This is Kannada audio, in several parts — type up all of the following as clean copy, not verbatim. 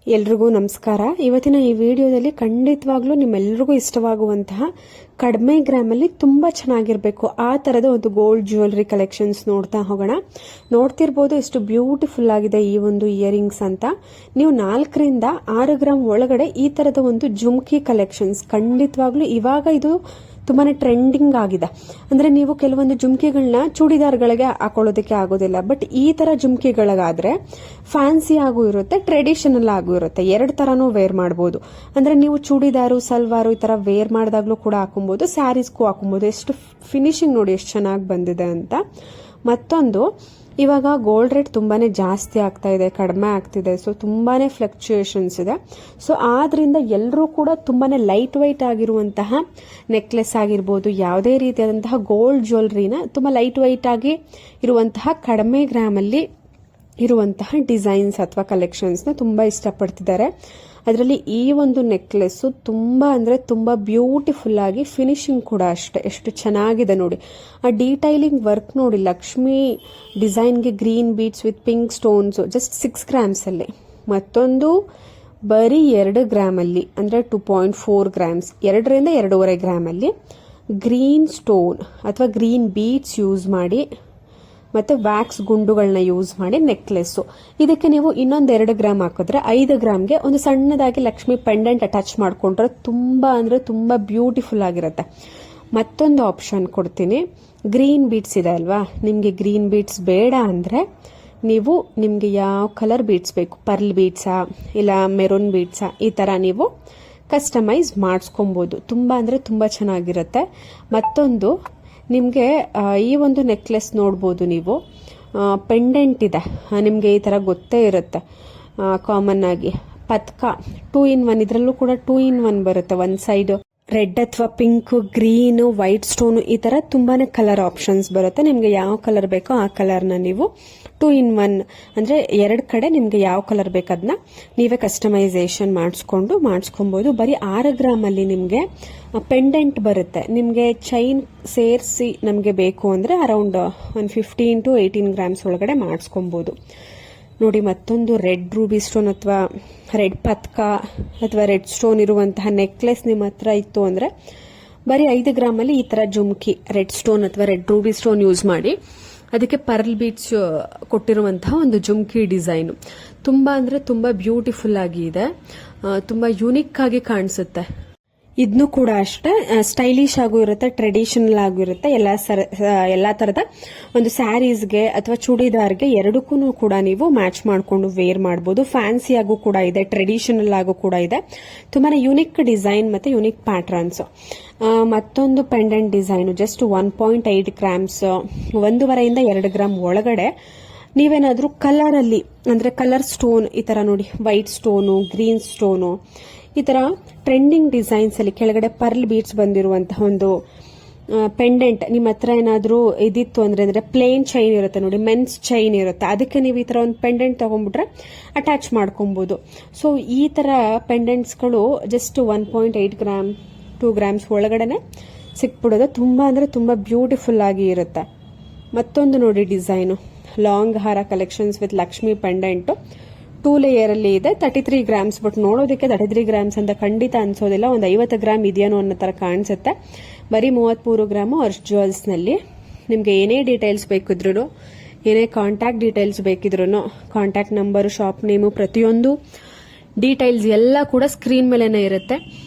ಎಲ್ರಿಗೂ ನಮಸ್ಕಾರ. ಇವತ್ತಿನ ಈ ವಿಡಿಯೋದಲ್ಲಿ ಖಂಡಿತವಾಗ್ಲೂ ನಿಮ್ಮೆಲ್ರಿಗೂ ಇಷ್ಟವಾಗುವಂತಹ ಕಡಿಮೆ ಗ್ರಾಮಲ್ಲಿ ತುಂಬಾ ಚೆನ್ನಾಗಿರ್ಬೇಕು ಆ ತರದ ಒಂದು ಗೋಲ್ಡ್ ಜ್ಯುವೆಲರಿ ಕಲೆಕ್ಷನ್ಸ್ ನೋಡ್ತಾ ಹೋಗೋಣ. ನೋಡ್ತಿರ್ಬೋದು ಎಷ್ಟು ಬ್ಯೂಟಿಫುಲ್ ಆಗಿದೆ ಈ ಒಂದು ಇಯರಿಂಗ್ಸ್ ಅಂತ. ನೀವು 4ರಿಂದ 6 ಗ್ರಾಮ್ ಒಳಗಡೆ ಈ ತರದ ಒಂದು ಜುಮ್ಕಿ ಕಲೆಕ್ಷನ್ಸ್ ಖಂಡಿತವಾಗ್ಲೂ ಇವಾಗ ಇದು ತುಂಬಾನೇ ಟ್ರೆಂಡಿಂಗ್ ಆಗಿದೆ. ಅಂದ್ರೆ ನೀವು ಕೆಲವೊಂದು ಜುಮ್ಕಿಗಳನ್ನ ಚೂಡಿದಾರ್ಗಳಿಗೆ ಹಾಕೊಳ್ಳೋದಕ್ಕೆ ಆಗೋದಿಲ್ಲ, ಬಟ್ ಈ ತರ ಜುಮ್ಕಿಗಳಿಗಾದ್ರೆ ಫ್ಯಾನ್ಸಿ ಆಗೂ ಇರುತ್ತೆ, ಟ್ರೆಡಿಷನಲ್ ಆಗೂ ಇರುತ್ತೆ. 2 ತರನೂ ವೇರ್ ಮಾಡಬಹುದು. ಅಂದ್ರೆ ನೀವು ಚೂಡಿದಾರು, ಸಲ್ವಾರು ಈ ತರ ವೇರ್ ಮಾಡಿದಾಗ್ಲೂ ಕೂಡ ಹಾಕೊಬಹುದು, ಸ್ಯಾರೀಸ್ಗೂ ಹಾಕೊಬಹುದು. ಎಷ್ಟು ಫಿನಿಶಿಂಗ್ ನೋಡಿ ಎಷ್ಟು ಚೆನ್ನಾಗಿ ಬಂದಿದೆ ಅಂತ. ಮತ್ತೊಂದು, ಇವಾಗ ಗೋಲ್ಡ್ ರೇಟ್ ತುಂಬಾನೇ ಜಾಸ್ತಿ ಆಗ್ತಾ ಇದೆ, ಕಡಿಮೆ ಆಗ್ತಿದೆ. ಸೊ ತುಂಬಾನೇ ಫ್ಲಕ್ಚುಯೇಷನ್ಸ್ ಇದೆ. ಸೊ ಆದ್ರಿಂದ ಎಲ್ಲರೂ ಕೂಡ ತುಂಬಾನೇ ಲೈಟ್ ವೈಟ್ ಆಗಿರುವಂತಹ ನೆಕ್ಲೆಸ್ ಆಗಿರ್ಬೋದು, ಯಾವುದೇ ರೀತಿಯಾದಂತಹ ಗೋಲ್ಡ್ ಜ್ಯುವೆಲರಿನ ತುಂಬಾ ಲೈಟ್ ವೈಟ್ ಆಗಿ ಇರುವಂತಹ ಕಡಿಮೆ ಗ್ರಾಮ್ ಅಲ್ಲಿ ಇರುವಂತಹ ಡಿಸೈನ್ಸ್ ಅಥವಾ ಕಲೆಕ್ಷನ್ಸ್ ನ ತುಂಬಾ ಇಷ್ಟಪಡ್ತಿದ್ದಾರೆ. ಅದರಲ್ಲಿ ಈ ಒಂದು ನೆಕ್ಲೆಸ್ ತುಂಬಾ ಅಂದ್ರೆ ತುಂಬಾ ಬ್ಯೂಟಿಫುಲ್ ಆಗಿ, ಫಿನಿಶಿಂಗ್ ಕೂಡ ಅಷ್ಟೇ ಎಷ್ಟು ಚೆನ್ನಾಗಿದೆ ನೋಡಿ. ಆ ಡೀಟೈಲಿಂಗ್ ವರ್ಕ್ ನೋಡಿ, ಲಕ್ಷ್ಮಿ ಡಿಸೈನ್ಗೆ green beads with pink stones, just 6 grams ಅಲ್ಲಿ. ಮತ್ತೊಂದು ಬರೀ 2 ಗ್ರಾಮ್ ಅಲ್ಲಿ, ಅಂದ್ರೆ 2.4 ಗ್ರಾಮ್ಸ್, 2ರಿಂದ 2.5 ಗ್ರಾಮ್ ಅಲ್ಲಿ ಗ್ರೀನ್ ಸ್ಟೋನ್ ಅಥವಾ ಗ್ರೀನ್ ಬೀಡ್ಸ್ ಯೂಸ್ ಮಾಡಿ ಮತ್ತೆ ವ್ಯಾಕ್ಸ್ ಗುಂಡುಗಳನ್ನ ಯೂಸ್ ಮಾಡಿ ನೆಕ್ಲೆಸ್. ಇದಕ್ಕೆ ನೀವು ಇನ್ನೊಂದು 2 ಗ್ರಾಮ್ ಹಾಕಿದ್ರೆ 5 ಗ್ರಾಮ್ಗೆ ಒಂದು ಸಣ್ಣದಾಗಿ ಲಕ್ಷ್ಮಿ ಪೆಂಡೆಂಟ್ ಅಟ್ಯಾಚ್ ಮಾಡ್ಕೊಂಡ್ರೆ ತುಂಬಾ ಅಂದ್ರೆ ತುಂಬಾ ಬ್ಯೂಟಿಫುಲ್ ಆಗಿರುತ್ತೆ. ಮತ್ತೊಂದು ಆಪ್ಷನ್ ಕೊಡ್ತೀನಿ, ಗ್ರೀನ್ ಬೀಡ್ಸ್ ಇದೆ ಅಲ್ವಾ, ನಿಮ್ಗೆ ಗ್ರೀನ್ ಬೀಡ್ಸ್ ಬೇಡ ಅಂದ್ರೆ ನೀವು ನಿಮ್ಗೆ ಯಾವ ಕಲರ್ ಬೀಡ್ಸ್ ಬೇಕು, ಪರ್ಲ್ ಬೀಡ್ಸಾ ಇಲ್ಲ ಮೆರೂನ್ ಬೀಡ್ಸಾ, ಈ ತರ ನೀವು ಕಸ್ಟಮೈಸ್ ಮಾಡಿಸ್ಕೊಬಹುದು. ತುಂಬಾ ಅಂದ್ರೆ ತುಂಬಾ ಚೆನ್ನಾಗಿರುತ್ತೆ. ಮತ್ತೊಂದು, ನಿಮಗೆ ಈ ಒಂದು ನೆಕ್ಲೆಸ್ ನೋಡ್ಬೋದು ನೀವು, ಪೆಂಡೆಂಟ್ ಇದೆ, ನಿಮಗೆ ಈ ತರ ಗೊತ್ತೇ ಇರುತ್ತೆ. ಕಾಮನ್ ಆಗಿ ಪತ್ಕ 2 in 1, ಇದರಲ್ಲೂ ಕೂಡ 2 in 1 ಬರುತ್ತೆ. ಒಂದು ಸೈಡ್ ರೆಡ್ ಅಥವಾ ಪಿಂಕ್, ಗ್ರೀನ್, ವೈಟ್ ಸ್ಟೋನ್, ಈ ತರ ತುಂಬಾನೇ ಕಲರ್ ಆಪ್ಷನ್ಸ್ ಬರುತ್ತೆ. ನಿಮ್ಗೆ ಯಾವ ಕಲರ್ ಬೇಕೋ ಆ ಕಲರ್ನ ನೀವು 2 in 1 ಅಂದ್ರೆ 2 ಕಡೆ ನಿಮ್ಗೆ ಯಾವ ಕಲರ್ ಬೇಕದನ್ನ ನೀವೇ ಕಸ್ಟಮೈಸೇಷನ್ ಮಾಡಿಸ್ಕೊಬಹುದು. ಬರೀ 6 ಗ್ರಾಮ್ ಅಲ್ಲಿ ನಿಮ್ಗೆ ಪೆಂಡೆಂಟ್ ಬರುತ್ತೆ. ನಿಮ್ಗೆ ಚೈನ್ ಸೇರಿಸಿ ನಮ್ಗೆ ಬೇಕು ಅಂದ್ರೆ ಅರೌಂಡ್ 15 to 18 ಗ್ರಾಮ್ಸ್ ಒಳಗಡೆ ಮಾಡಿಸ್ಕೊಬಹುದು ನೋಡಿ. ಮತ್ತೊಂದು ರೆಡ್ ರೂಬಿ ಸ್ಟೋನ್ ಅಥವಾ ರೆಡ್ ಪತ್ಕ ಅಥವಾ ರೆಡ್ ಸ್ಟೋನ್ ಇರುವಂತಹ ನೆಕ್ಲೆಸ್ ನಿಮ್ಮ ಹತ್ರ ಇತ್ತು ಅಂದ್ರೆ ಬರೀ 5 ಗ್ರಾಮ್ ಅಲ್ಲಿ ಈ ತರ ಜುಮ್ಕಿ ರೆಡ್ ಸ್ಟೋನ್ ಅಥವಾ ರೆಡ್ ರೂಬಿ ಸ್ಟೋನ್ ಯೂಸ್ ಮಾಡಿ ಅದಕ್ಕೆ ಪರ್ಲ್ ಬೀಡ್ಸ್ ಕೊಟ್ಟಿರುವಂತಹ ಒಂದು ಜುಮ್ಕಿ ಡಿಸೈನ್ ತುಂಬಾ ಅಂದ್ರೆ ತುಂಬಾ ಬ್ಯೂಟಿಫುಲ್ ಆಗಿ ಇದೆ, ತುಂಬಾ ಯುನಿಕ್ ಆಗಿ ಕಾಣಿಸುತ್ತೆ. ಇದನ್ನು ಕೂಡ ಅಷ್ಟೇ ಸ್ಟೈಲಿಶ್ ಆಗೂ ಇರುತ್ತೆ, ಟ್ರೆಡಿಷನಲ್ ಆಗೂ ಇರುತ್ತೆ. ಎಲ್ಲಾ ತರದ ಒಂದು ಸ್ಯಾರೀಸ್ಗೆ ಅಥವಾ ಚೂಡಿದಾರ್ಗೆ ಎರಡಕ್ಕೂ ಕೂಡ ನೀವು ಮ್ಯಾಚ್ ಮಾಡ್ಕೊಂಡು ವೇರ್ ಮಾಡಬಹುದು. ಫ್ಯಾನ್ಸಿ ಆಗೂ ಕೂಡ ಇದೆ, ಟ್ರೆಡಿಷನಲ್ ಆಗೂ ಕೂಡ ಇದೆ. ತುಂಬಾನೇ ಯುನಿಕ್ ಡಿಸೈನ್ ಮತ್ತೆ ಯುನಿಕ್ ಪ್ಯಾಟರ್ನ್ಸ್. ಮತ್ತೊಂದು ಪೆಂಡೆಂಟ್ ಡಿಸೈನ್ ಜಸ್ಟ್ 1.8 ಗ್ರಾಮ್ಸ್, 1.5ರಿಂದ 2 ಗ್ರಾಮ್ ಒಳಗಡೆ ನೀವೇನಾದ್ರೂ ಕಲರ್ ಅಲ್ಲಿ ಅಂದ್ರೆ ಕಲರ್ ಸ್ಟೋನ್ ಈ ತರ ನೋಡಿ, ವೈಟ್ ಸ್ಟೋನು, ಗ್ರೀನ್ ಸ್ಟೋನು, ಈ ತರ ಟ್ರೆಂಡಿಂಗ್ ಡಿಸೈನ್ಸ್ ಅಲ್ಲಿ ಕೆಳಗಡೆ ಪರ್ಲ್ ಬೀಡ್ಸ್ ಬಂದಿರುವಂತಹ ಒಂದು ಪೆಂಡೆಂಟ್ ನಿಮ್ಮ ಹತ್ರ ಏನಾದ್ರೂ ಇದಿತ್ತು ಅಂದ್ರೆ ಪ್ಲೇನ್ ಚೈನ್ ಇರುತ್ತೆ ನೋಡಿ, ಮೆನ್ಸ್ ಚೈನ್ ಇರುತ್ತೆ, ಅದಕ್ಕೆ ನೀವು ಈ ತರ ಒಂದು ಪೆಂಡೆಂಟ್ ತಗೊಂಡ್ಬಿಟ್ರೆ ಅಟ್ಯಾಚ್ ಮಾಡ್ಕೊಬಹುದು. ಸೊ ಈ ತರ ಪೆಂಡೆಂಟ್ಸ್ಗಳು ಜಸ್ಟ್ 1.8 ಗ್ರಾಮ್ 2 ಗ್ರಾಮ್ಸ್ ಒಳಗಡೆನೆ ಸಿಕ್ಬಿಡೋದು. ತುಂಬಾ ಅಂದ್ರೆ ತುಂಬಾ ಬ್ಯೂಟಿಫುಲ್ ಆಗಿ ಇರುತ್ತೆ. ಮತ್ತೊಂದು ನೋಡಿ ಡಿಸೈನು, ಲಾಂಗ್ ಹಾರ collections with Lakshmi pendant 2 layer ಅಲ್ಲಿ ಇದೆ, 33 ಗ್ರಾಮ್ಸ್. ಬಟ್ ನೋಡೋದಕ್ಕೆ 33 ಗ್ರಾಮ್ಸ್ ಅಂತ ಖಂಡಿತ ಅನ್ಸೋದಿಲ್ಲ, ಒಂದು 50 ಗ್ರಾಮ್ ಇದೆಯೇನೋ ಅನ್ನೋ ತರ ಕಾಣಿಸುತ್ತೆ. ಬರೀ 33 ಗ್ರಾಮು ಅರ್ಶ್ ಜ್ಯುವೆಲ್ಸ್ ನಲ್ಲಿ. ನಿಮ್ಗೆ ಏನೇ ಡೀಟೇಲ್ಸ್ ಬೇಕಿದ್ರು, ಏನೇ ಕಾಂಟ್ಯಾಕ್ಟ್ ಡೀಟೇಲ್ಸ್ ಬೇಕಿದ್ರು, ಕಾಂಟ್ಯಾಕ್ಟ್ ನಂಬರ್, ಶಾಪ್ ನೇಮು, ಪ್ರತಿಯೊಂದು ಡೀಟೇಲ್ಸ್ ಎಲ್ಲ ಕೂಡ ಸ್ಕ್ರೀನ್ ಮೇಲೆನೆ ಇರುತ್ತೆ.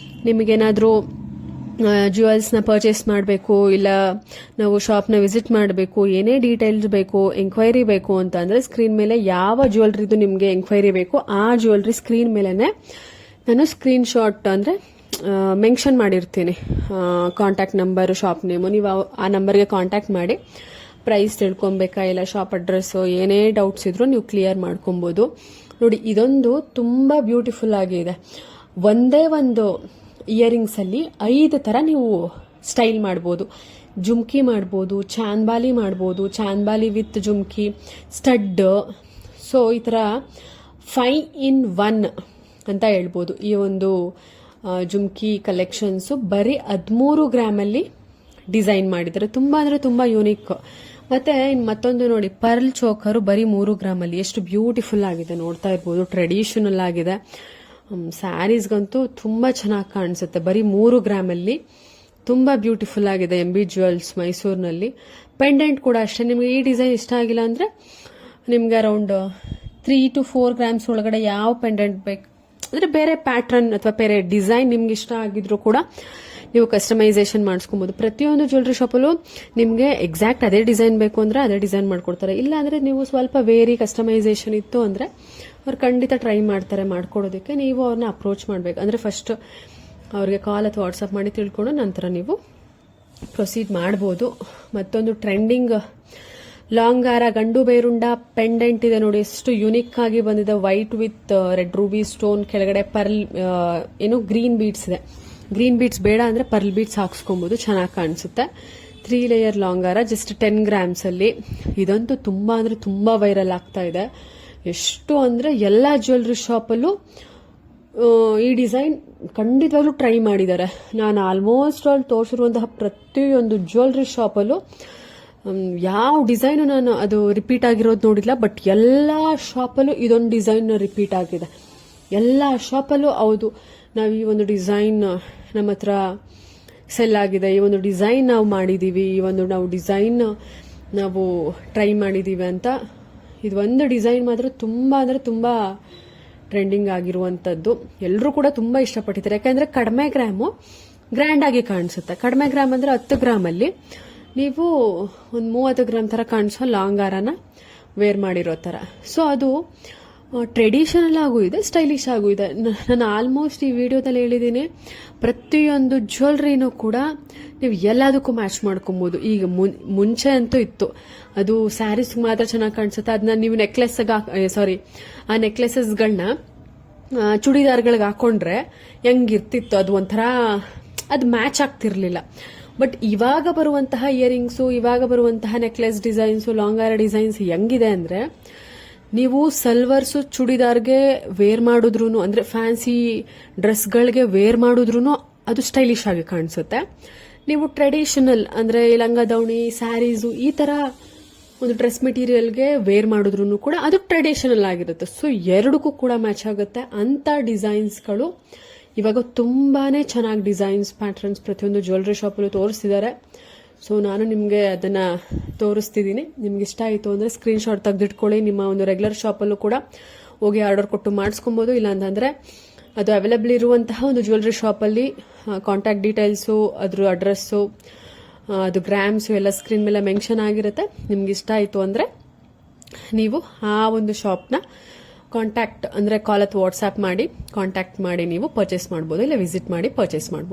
ನಿಮಗೇನಾದ್ರೂ ಜ್ಯುವೆಲ್ಸ್ ನ ಪರ್ಚೇಸ್ ಮಾಡಬೇಕು, ಇಲ್ಲ ನಾವು ಶಾಪ್ ನ ವಿಸಿಟ್ ಮಾಡಬೇಕು, ಏನೇ ಡೀಟೇಲ್ಸ್ ಬೇಕು, ಎಂಕ್ವೈರಿ ಬೇಕು ಅಂತ ಅಂದ್ರೆ ಸ್ಕ್ರೀನ್ ಮೇಲೆ ಯಾವ ಜ್ಯುವೆಲ್ರಿದು ನಿಮ್ಗೆ ಎಂಕ್ವೈರಿ ಬೇಕು ಆ ಜ್ಯುವೆಲ್ರಿ ಸ್ಕ್ರೀನ್ ಮೇಲೆನೆ ನಾನು ಸ್ಕ್ರೀನ್ ಶಾಟ್ ಅಂದ್ರೆ ಮೆನ್ಷನ್ ಮಾಡಿರ್ತೀನಿ. ಕಾಂಟ್ಯಾಕ್ಟ್ ನಂಬರ್, ಶಾಪ್ ನೇಮು, ನೀವು ಆ ನಂಬರ್ಗೆ ಕಾಂಟ್ಯಾಕ್ಟ್ ಮಾಡಿ ಪ್ರೈಸ್ ತಿಳ್ಕೊಬೇಕಾ ಇಲ್ಲ ಶಾಪ್ ಅಡ್ರೆಸ್ ಏನೇ ಡೌಟ್ಸ್ ಇದ್ರು ನೀವು ಕ್ಲಿಯರ್ ಮಾಡ್ಕೊಬಹುದು ನೋಡಿ. ಇದೊಂದು ತುಂಬಾ ಬ್ಯೂಟಿಫುಲ್ ಆಗಿದೆ. ಒಂದೇ ಒಂದು ಇಯರಿಂಗ್ಸ್ ಅಲ್ಲಿ 5 ತರ ನೀವು ಸ್ಟೈಲ್ ಮಾಡಬಹುದು. ಜುಮ್ಕಿ ಮಾಡಬಹುದು, ಚಾನ್ಬಾಲಿ ಮಾಡಬಹುದು, chandbali with jhumki, stud. So ಈ ತರ 5 in 1 ಅಂತ ಹೇಳ್ಬೋದು. ಈ ಒಂದು ಜುಮ್ಕಿ ಕಲೆಕ್ಷನ್ಸ್ ಬರೀ 13 ಗ್ರಾಮ್ ಅಲ್ಲಿ ಡಿಸೈನ್ ಮಾಡಿದ್ದಾರೆ. ತುಂಬಾ ಅಂದ್ರೆ ತುಂಬಾ ಯೂನಿಕ್. ಮತ್ತೆ ಇನ್ ಮತ್ತೊಂದು ನೋಡಿ, ಪರ್ಲ್ ಚೋಕರು ಬರೀ 3 ಗ್ರಾಮಲ್ಲಿ ಎಷ್ಟು ಬ್ಯೂಟಿಫುಲ್ ಆಗಿದೆ ನೋಡ್ತಾ ಇರ್ಬೋದು. ಟ್ರೆಡಿಷನಲ್ ಆಗಿದೆ. ಸ್ಯಾರೀಸ್ಗಂತೂ ತುಂಬಾ ಚೆನ್ನಾಗಿ ಕಾಣಿಸುತ್ತೆ. ಬರೀ 3 ಗ್ರಾಮಲ್ಲಿ ತುಂಬಾ ಬ್ಯೂಟಿಫುಲ್ ಆಗಿದೆ. MB ಜ್ಯುವೆಲ್ಸ್ ಮೈಸೂರಿನಲ್ಲಿ. ಪೆಂಡೆಂಟ್ ಕೂಡ ಅಷ್ಟೇ. ನಿಮಗೆ ಈ ಡಿಸೈನ್ ಇಷ್ಟ ಆಗಿಲ್ಲ ಅಂದ್ರೆ ನಿಮ್ಗೆ ಅರೌಂಡ್ 3 to 4 ಗ್ರಾಮ್ಸ್ ಒಳಗಡೆ ಯಾವ ಪೆಂಡೆಂಟ್ ಬೇಕು ಅಂದ್ರೆ ಬೇರೆ ಪ್ಯಾಟ್ರನ್ ಅಥವಾ ಬೇರೆ ಡಿಸೈನ್ ನಿಮ್ಗೆ ಇಷ್ಟ ಆಗಿದ್ರು ಕೂಡ ನೀವು ಕಸ್ಟಮೈಸೇಷನ್ ಮಾಡಿಸ್ಕೊಬಹುದು. ಪ್ರತಿಯೊಂದು ಜ್ಯುವೆಲ್ರಿ ಶಾಪಲ್ಲೂ ನಿಮ್ಗೆ ಎಕ್ಸಾಕ್ಟ್ ಅದೇ ಡಿಸೈನ್ ಬೇಕು ಅಂದ್ರೆ ಅದೇ ಡಿಸೈನ್ ಮಾಡ್ಕೊಡ್ತಾರೆ. ಇಲ್ಲ ಅಂದ್ರೆ ನೀವು ಸ್ವಲ್ಪ ವೇರಿ ಕಸ್ಟಮೈಸೇಷನ್ ಇತ್ತು ಅಂದ್ರೆ ಅವ್ರು ಖಂಡಿತ ಟ್ರೈ ಮಾಡ್ತಾರೆ ಮಾಡ್ಕೊಡೋದಕ್ಕೆ. ನೀವು ಅವ್ರನ್ನ ಅಪ್ರೋಚ್ ಮಾಡ್ಬೇಕು. ಅಂದ್ರೆ ಫಸ್ಟ್ ಅವ್ರಿಗೆ ಕಾಲ್ ಅಥವಾ ವಾಟ್ಸಪ್ ಮಾಡಿ ತಿಳ್ಕೊಂಡು ನಂತರ ನೀವು ಪ್ರೊಸೀಡ್ ಮಾಡ್ಬೋದು. ಮತ್ತೊಂದು ಟ್ರೆಂಡಿಂಗ್ ಲಾಂಗ್ ಹಾರ ಗಂಡು ಬೇರುಂಡ ಪೆಂಡೆಂಟ್ ಇದೆ ನೋಡಿ, ಎಷ್ಟು ಯುನಿಕ್ ಆಗಿ ಬಂದಿದೆ. White with red Ruby stone, ಕೆಳಗಡೆ ಪರ್ಲ್ ಏನು ಗ್ರೀನ್ ಬೀಡ್ಸ್ ಇದೆ. ಗ್ರೀನ್ ಬೀಡ್ಸ್ ಬೇಡ ಅಂದ್ರೆ ಪರ್ಲ್ ಬೀಡ್ಸ್ ಹಾಕ್ಸ್ಕೊಬಹುದು, ಚೆನ್ನಾಗಿ ಕಾಣಿಸುತ್ತೆ. 3 ಲೇಯರ್ ಲಾಂಗ್ ಹಾರ ಜಸ್ಟ್ 10 ಗ್ರಾಮ್ಸ್ ಅಲ್ಲಿ. ಇದಂತೂ ತುಂಬಾ ಅಂದ್ರೆ ತುಂಬಾ ವೈರಲ್ ಆಗ್ತಾ ಇದೆ. ಎಷ್ಟು ಅಂದ್ರೆ ಎಲ್ಲಾ ಜ್ಯುವೆಲ್ರಿ ಶಾಪಲ್ಲೂ ಈ ಡಿಸೈನ್ ಖಂಡಿತವಾಗ್ಲೂ ಟ್ರೈ ಮಾಡಿದ್ದಾರೆ. ನಾನು ಆಲ್ಮೋಸ್ಟ್ ಆಲ್ ತೋರಿಸಿರುವಂತಹ ಪ್ರತಿಯೊಂದು ಜ್ಯುವೆಲ್ರಿ ಶಾಪಲ್ಲೂ ಯಾವ ಡಿಸೈನು ನಾನು ಅದು ರಿಪೀಟ್ ಆಗಿರೋದು ನೋಡಿಲ್ಲ. ಬಟ್ ಎಲ್ಲಾ ಶಾಪಲ್ಲೂ ಇದೊಂದು ಡಿಸೈನ್ ರಿಪೀಟ್ ಆಗಿದೆ. ಎಲ್ಲಾ ಶಾಪಲ್ಲೂ ಹೌದು, ನಾವು ಈ ಒಂದು ಡಿಸೈನ್ ನಮ್ಮ ಹತ್ರ ಸೆಲ್ ಆಗಿದೆ, ಈ ಒಂದು ಡಿಸೈನ್ ನಾವು ಮಾಡಿದೀವಿ, ಈ ಒಂದು ನಾವು ಡಿಸೈನ್ ನಾವು ಟ್ರೈ ಮಾಡಿದೀವಿ ಅಂತ. ಇದು ಒಂದು ಡಿಸೈನ್ ಮಾತ್ರ ತುಂಬಾ ಅಂದ್ರೆ ತುಂಬಾ ಟ್ರೆಂಡಿಂಗ್ ಆಗಿರುವಂತದ್ದು. ಎಲ್ಲರೂ ಕೂಡ ತುಂಬಾ ಇಷ್ಟಪಟ್ಟಿದ್ದಾರೆ. ಯಾಕಂದ್ರೆ ಕಡಿಮೆ ಗ್ರಾಮು ಗ್ರ್ಯಾಂಡ್ ಆಗಿ ಕಾಣಿಸುತ್ತೆ. ಕಡಿಮೆ ಗ್ರಾಮ್ ಅಂದ್ರೆ 10 ಗ್ರಾಮಲ್ಲಿ ನೀವು ಒಂದು 30 ಗ್ರಾಮ್ ತರ ಕಾಣಿಸೋ ಲಾಂಗ್ ಹಾರನ ವೇರ್ ಮಾಡಿರೋ ತರ. ಸೊ ಅದು ಟ್ರೆಡಿಷನಲ್ ಆಗೂ ಇದೆ, ಸ್ಟೈಲಿಶ್ ಆಗೂ ಇದೆ. ನಾನು ಆಲ್ಮೋಸ್ಟ್ ಈ ವಿಡಿಯೋದಲ್ಲಿ ಹೇಳಿದ್ದೀನಿ, ಪ್ರತಿಯೊಂದು ಜ್ಯುವೆಲ್ರಿನೂ ಕೂಡ ನೀವು ಎಲ್ಲದಕ್ಕೂ ಮ್ಯಾಚ್ ಮಾಡ್ಕೊಬಹುದು. ಈಗ ಮುಂಚೆ ಅಂತೂ ಇತ್ತು, ಅದು ಸ್ಯಾರೀಸ್ ಮಾತ್ರ ಚೆನ್ನಾಗಿ ಕಾಣಿಸುತ್ತೆ. ಅದನ್ನ ನೀವು ಆ ನೆಕ್ಲೆಸಸ್ಗಳನ್ನ ಚೂಡಿದಾರ್ಗಳಿಗೆ ಹಾಕೊಂಡ್ರೆ ಹೆಂಗಿರ್ತಿತ್ತು, ಅದು ಒಂಥರ ಅದು ಮ್ಯಾಚ್ ಆಗ್ತಿರ್ಲಿಲ್ಲ. ಬಟ್ ಇವಾಗ ಬರುವಂತಹ ಇಯರಿಂಗ್ಸು, ಇವಾಗ ಬರುವಂತಹ ನೆಕ್ಲೆಸ್ ಡಿಸೈನ್ಸು, ಲಾಂಗ್ ಹಾರ ಡಿಸೈನ್ಸ್ ಹೆಂಗಿದೆ ಅಂದ್ರೆ, ನೀವು ಸಲ್ವರ್ಸು ಚೂಡಿದಾರ್ಗೆ ವೇರ್ ಮಾಡಿದ್ರು ಅಂದ್ರೆ ಫ್ಯಾನ್ಸಿ ಡ್ರೆಸ್ಗಳಿಗೆ ವೇರ್ ಮಾಡಿದ್ರು ಅದು ಸ್ಟೈಲಿಶ್ ಆಗಿ ಕಾಣಿಸುತ್ತೆ. ನೀವು ಟ್ರೆಡಿಷನಲ್ ಅಂದ್ರೆ ಲಂಗ ದಾವಣಿ, ಸ್ಯಾರೀಸು ಈ ತರ ಒಂದು ಡ್ರೆಸ್ ಮೆಟೀರಿಯಲ್ಗೆ ವೇರ್ ಮಾಡಿದ್ರು ಕೂಡ ಅದು ಟ್ರೆಡಿಷನಲ್ ಆಗಿರುತ್ತೆ. ಸೊ ಎರಡಕ್ಕೂ ಕೂಡ ಮ್ಯಾಚ್ ಆಗುತ್ತೆ. ಅಂತ ಡಿಸೈನ್ಸ್ಗಳು ಇವಾಗ ತುಂಬಾನೇ ಚೆನ್ನಾಗಿ ಡಿಸೈನ್ಸ್ ಪ್ಯಾಟರ್ನ್ಸ್ ಪ್ರತಿಯೊಂದು ಜ್ಯುವೆಲ್ರಿ ಶಾಪಲ್ಲೂ ತೋರಿಸ್ತಿದ್ದಾರೆ. ಸೊ ನಾನು ನಿಮಗೆ ಅದನ್ನ ತೋರಿಸ್ತಿದ್ದೀನಿ. ನಿಮ್ಗೆ ಇಷ್ಟ ಆಯಿತು ಅಂದ್ರೆ ಸ್ಕ್ರೀನ್ ಶಾಟ್ ತೆಗೆದಿಟ್ಕೊಳ್ಳಿ. ನಿಮ್ಮ ಒಂದು ರೆಗ್ಯುಲರ್ ಶಾಪಲ್ಲೂ ಕೂಡ ಹೋಗಿ ಆರ್ಡರ್ ಕೊಟ್ಟು ಮಾಡಿಸ್ಕೊಬಹುದು. ಇಲ್ಲ ಅಂತಂದ್ರೆ ಅದು ಅವೈಲೇಬಲ್ ಇರುವಂತಹ ಒಂದು ಜ್ಯುವೆಲ್ರಿ ಶಾಪಲ್ಲಿ ಕಾಂಟ್ಯಾಕ್ಟ್ ಡೀಟೇಲ್ಸು, ಅದ್ರ ಅಡ್ರೆಸ್ಸು, ಅದು ಗ್ರಾಮ್ಸು ಎಲ್ಲ ಸ್ಕ್ರೀನ್ ಮೇಲೆ ಮೆನ್ಷನ್ ಆಗಿರುತ್ತೆ. ನಿಮ್ಗೆ ಇಷ್ಟ ಆಯಿತು ಅಂದ್ರೆ ನೀವು ಆ ಒಂದು ಶಾಪ್ನ ಕಾಂಟ್ಯಾಕ್ಟ್ ಅಂದ್ರೆ ಕಾಲ್ ಅಥವಾ ವಾಟ್ಸ್ಆ್ಯಪ್ ಮಾಡಿ ಕಾಂಟ್ಯಾಕ್ಟ್ ಮಾಡಿ ನೀವು ಪರ್ಚೇಸ್ ಮಾಡ್ಬೋದು, ಇಲ್ಲ ವಿಸಿಟ್ ಮಾಡಿ ಪರ್ಚೇಸ್ ಮಾಡ್ಬೋದು.